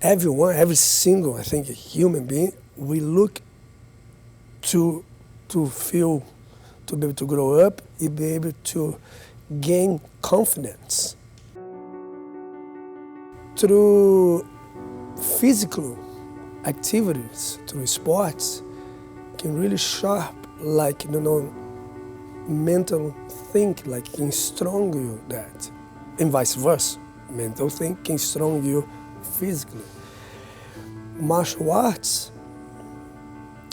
everyone, every single, I think, human being, we look to feel, to be able to grow up, and be able to gain confidence through physical activities, through sports, can really sharp, like, mental think, like, can strong you that, and vice versa. Mental think can strong you physically. Martial arts,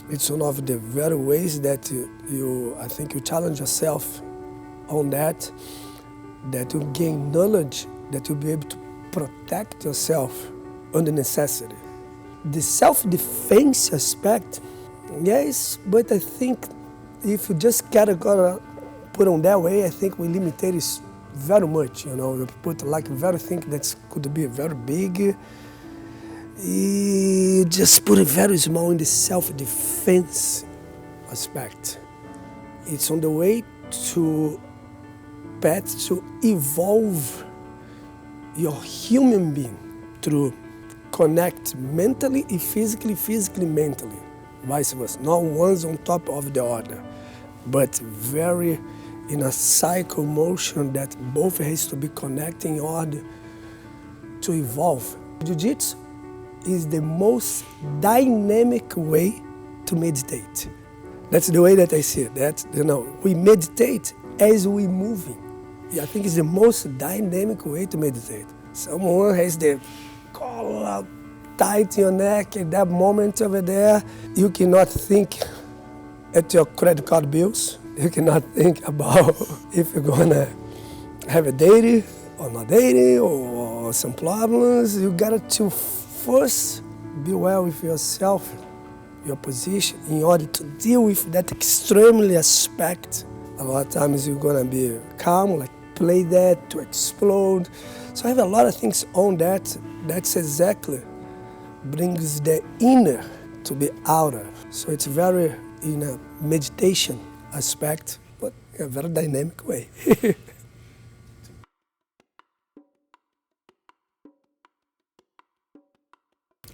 it's one of the very ways that I think you challenge yourself on that you gain knowledge, that you'll be able to protect yourself under necessity. The self-defense aspect, yes, but I think if you just gotta put on that way, I think we limit it very much, We put like very thing that could be very big, you just put it very small in the self-defense aspect. It's on the way to path to evolve your human being through connect mentally and physically, mentally, vice versa. Not one's on top of the other, but very in a cycle motion that both has to be connecting in order to evolve. Jiu-Jitsu is the most dynamic way to meditate. That's the way that I see it. That, we meditate as we moving. I think it's the most dynamic way to meditate. Someone has the collar tight in your neck at that moment over there. You cannot think at your credit card bills. You cannot think about if you're gonna have a date or not dating or some problems. You got to first be well with yourself, your position, in order to deal with that extremely aspect. A lot of times you're gonna be calm, like play that to explode. So I have a lot of things on that. That's exactly brings the inner to be outer. So it's very in a meditation aspect, but in a very dynamic way.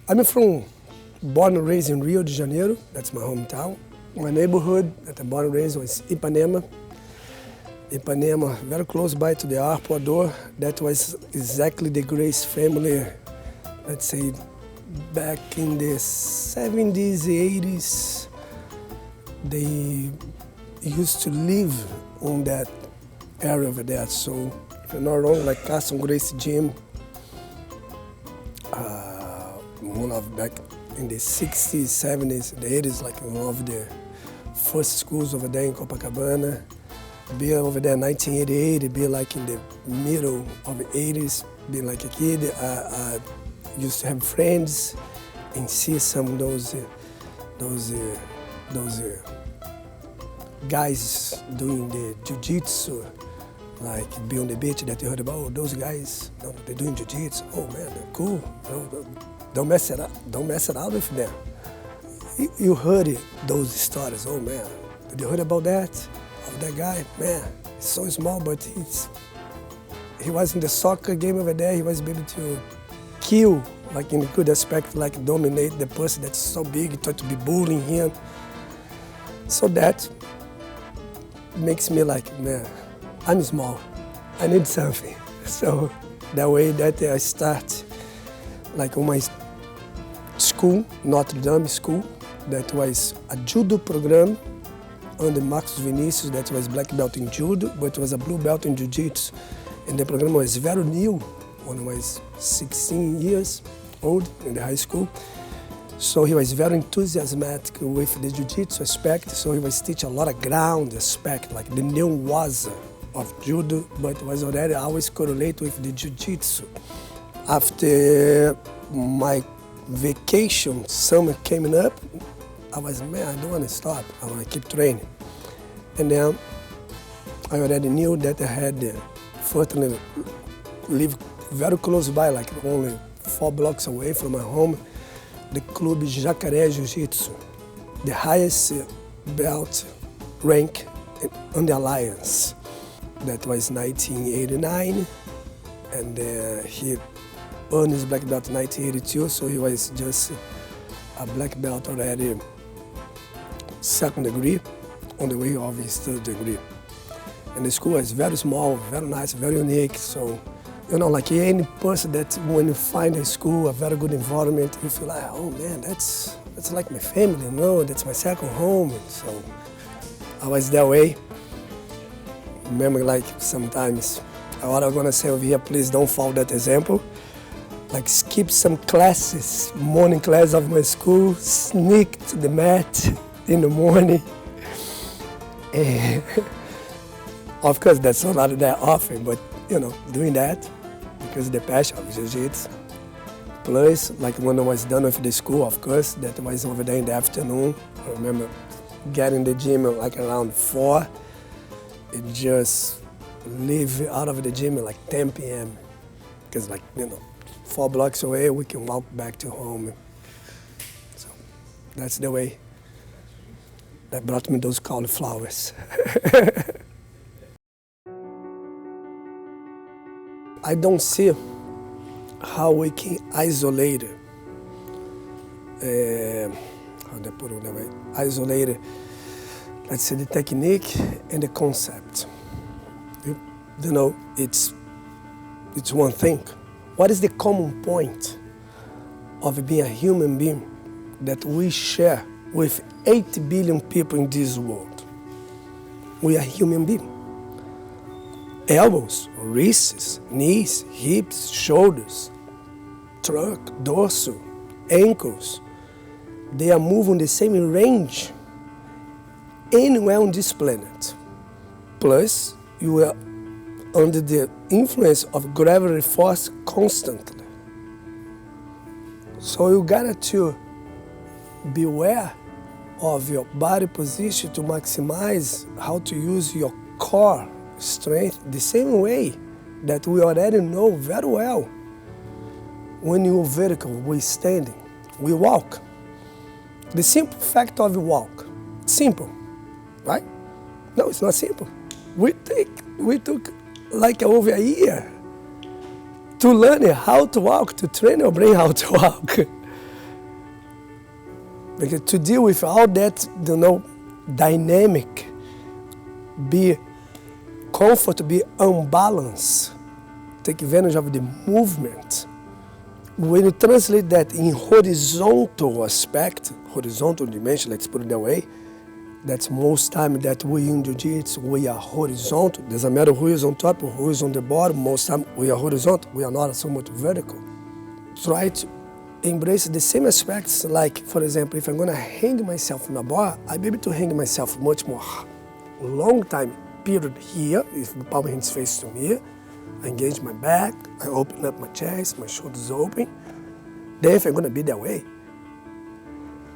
I'm born and raised in Rio de Janeiro. That's my hometown. My neighborhood that I'm born and raised was Ipanema. Ipanema, very close by to the Arpoador. That was exactly the Grace family, let's say, back in the 70s, 80s. They used to live on that area over there. So, if I'm not wrong, like Carson Grace Gym, one of back in the 60s, 70s, the 80s, like one of the first schools over there in Copacabana. Be over there in 1988, be like in the middle of the 80s, being like a kid. I used to have friends and see some of those guys doing the jiu-jitsu, like be on the beach that you heard about. Oh, those guys, they're doing jiu-jitsu. Oh man, they're cool. Don't mess it up. Don't mess it up with them. You heard those stories. Oh man, did you heard about that? Of that guy, man, he's so small, but he was in the soccer game over there. He was able to kill, like in a good aspect, like dominate the person that's so big, try to be bullying him. So that makes me like, man, I'm small. I need something. So that way that I start, like on my school, Notre Dame school, that was a judo program under Marcos Vinicius, that was black belt in judo, but was a blue belt in jiu-jitsu. And the program was very new when I was 16 years old in the high school. So he was very enthusiastic with the jiu-jitsu aspect, so he was teaching a lot of ground aspect, like the new waza of judo, but was already always correlate with the jiu-jitsu. After my vacation, summer coming up, I was, man, I don't want to stop. I want to keep training. And then I already knew that I had fortunately live very close by, like only 4 blocks away from my home, the Club Jacaré Jiu-Jitsu, the highest belt rank on the Alliance. That was 1989, and he earned his black belt in 1982, so he was just a black belt already, second degree, on the way of his third degree. And the school is very small, very nice, very unique. So, you know, like any person that when you find a school, a very good environment, you feel like, oh man, that's like my family, you know, that's my second home. And so I was that way. Remember, like sometimes, what I'm gonna say over here, please don't follow that example. Like skip some classes, morning class of my school, sneak to the mat in the morning. And of course, that's not that often, but you know, doing that because of the passion of Jiu-Jitsu. Plus, like when I was done with the school, of course, that was over there in the afternoon. I remember getting the gym like around 4 and just leave out of the gym at like 10 p.m. Because like, you know, 4 blocks away, we can walk back to home. So that's the way that brought me those cauliflowers. I don't see how we can isolate it. How do I put it that way? Isolate it, let's say, the technique and the concept. You know, it's one thing. What is the common point of being a human being that we share with 80 billion people in this world? We are human beings. Elbows, wrists, knees, hips, shoulders, trunk, dorsal, ankles, they are moving the same range anywhere on this planet. Plus, you are under the influence of gravity force constantly. So you got to be aware of your body position to maximize how to use your core strength the same way that we already know very well. When you're vertical, we're standing, we walk. The simple fact of walk, simple, right? No, it's not simple. We took like over a year to learn how to walk, to train our brain how to walk. Because to deal with all that, you know, dynamic, be comfort, be unbalanced, take advantage of the movement. When you translate that in horizontal aspect, horizontal dimension, let's put it that way, that's most time that we in Jiu-Jitsu, we are horizontal. Doesn't matter who is on top or who is on the bottom, most time we are horizontal, we are not so much vertical. Try to embrace the same aspects, like, for example, if I'm gonna hang myself in a bar, I'll be able to hang myself much more long time period here, if the palm of hands face to me, I engage my back, I open up my chest, my shoulders open. Then if I'm gonna be that way.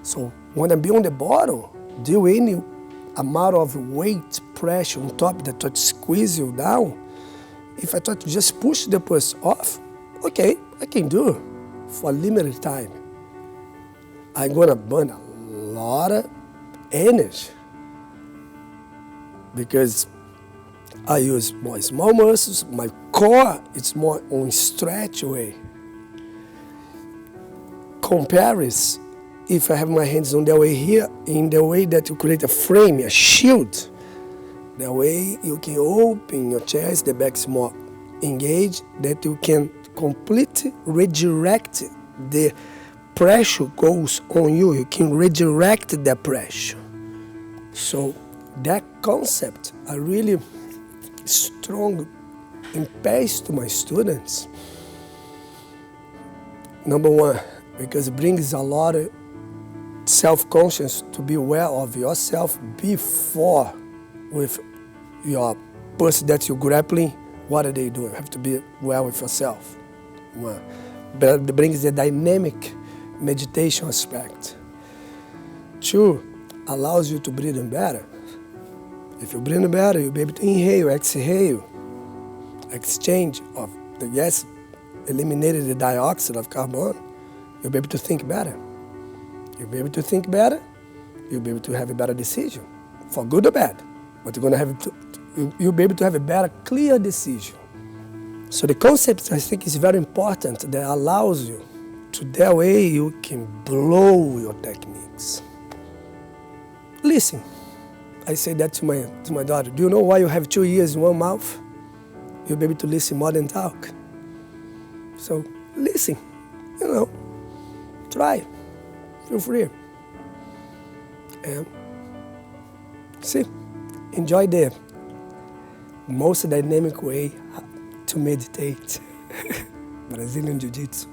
So when I be on the bottom, do any amount of weight, pressure on top that try to squeeze you down, if I try to just push the person off, okay, I can do it for a limited time. I'm gonna burn a lot of energy because I use more small muscles, my core, it's more on stretch way. Compares if I have my hands on the way here, in the way that you create a frame, a shield. That way you can open your chest, the back's more engaged, that you can completely redirect the pressure goes on you. You can redirect the pressure. So that concept, I really strong impact to my students. Number one, because it brings a lot of self-conscious to be aware of yourself before with your person that you're grappling. What are they doing? You have to be aware with yourself. One. But it brings the dynamic meditation aspect. Two, allows you to breathe in better. If you breathe in better, you'll be able to inhale, exhale, exchange of the gas, eliminated the dioxide of carbon. You'll be able to think better. You'll be able to think better. You'll be able to have a better decision, for good or bad. But you're going to have to, you'll be able to have a better, clear decision. So the concept, I think, is very important, that allows you to, that way you can blow your techniques. Listen. I say that to my daughter. Do you know why you have 2 ears in one mouth? You'll be able to listen more than talk. So listen, try, feel free. And see, enjoy the most dynamic way to meditate. Brazilian Jiu Jitsu.